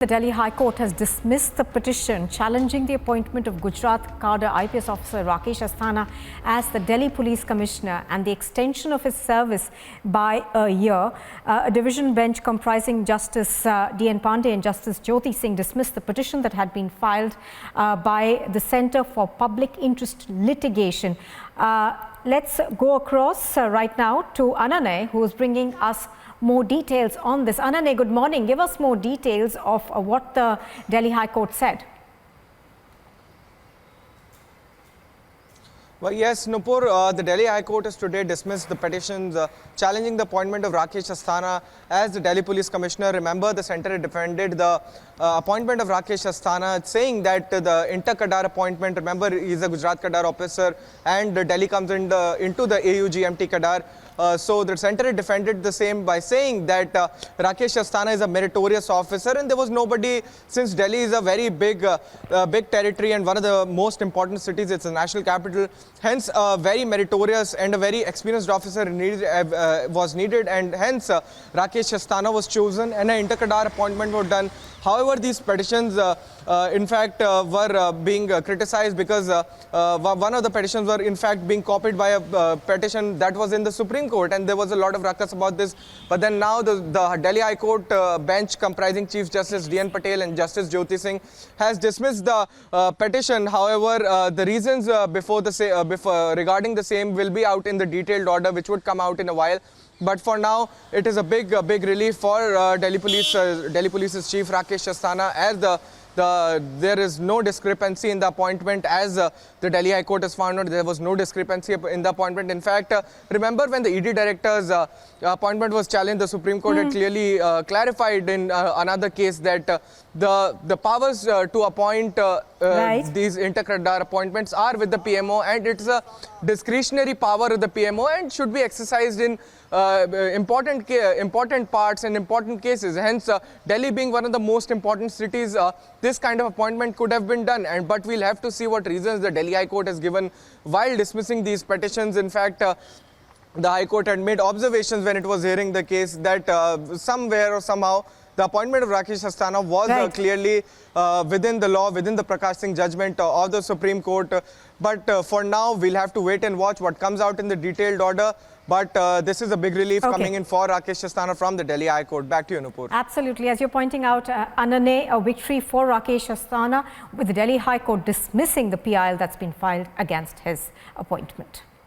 The Delhi High Court has dismissed the petition challenging the appointment of Gujarat cadre IPS officer Rakesh Asthana as the Delhi Police Commissioner and the extension of his service by a year. A division bench comprising Justice D.N. Pandey and Justice Jyoti Singh dismissed the petition that had been filed by the Centre for Public Interest Litigation. Let's go across right now to Ananay, who is bringing us more details on this. Ananay, good morning. Give us more details of what the Delhi High Court said. Well, yes, Nupur, the Delhi High Court has today dismissed the petitions challenging the appointment of Rakesh Asthana as the Delhi Police Commissioner. Remember, the centre had the appointment of Rakesh Asthana, saying that the inter-cadre appointment, remember, he's a Gujarat cadre officer and Delhi comes into the AU-GMT cadre. So the centre had defended the same by saying that Rakesh Asthana is a meritorious officer, and there was nobody, since Delhi is a very big territory and one of the most important cities, it's a national capital. Hence, a very meritorious and a very experienced officer was needed, and hence Rakesh Asthana was chosen and an inter-cadre appointment was done. However, these petitions, in fact, were being criticized because one of the petitions were, in fact, being copied by a petition that was in the Supreme Court, and there was a lot of ruckus about this. But then now the Delhi High Court bench comprising Chief Justice D.N. Patel and Justice Jyoti Singh has dismissed the petition. However, the reasons regarding the same will be out in the detailed order, which would come out in a while. But for now, it is a big relief for Delhi Police's Chief Rakesh Asthana, as there is no discrepancy in the appointment, as the Delhi High Court has found out there was no discrepancy in the appointment. In fact, remember when the ED director's appointment was challenged, the Supreme Court had clearly clarified in another case that the powers to appoint these inter-cadre appointments are with the PMO, and it's a discretionary power of the PMO and should be exercised in important parts and important cases. Hence, Delhi being one of the most important cities, this kind of appointment could have been done. But we'll have to see what reasons the Delhi High Court has given while dismissing these petitions. In fact, the High Court had made observations when it was hearing the case that somewhere or somehow the appointment of Rakesh Asthana was clearly within the law, within the Prakash Singh judgment of the Supreme Court. But for now, we'll have to wait and watch what comes out in the detailed order. But this is a big relief coming in for Rakesh Asthana from the Delhi High Court. Back to you, Nupur. Absolutely. As you're pointing out, Ananay, a victory for Rakesh Asthana, with the Delhi High Court dismissing the PIL that's been filed against his appointment.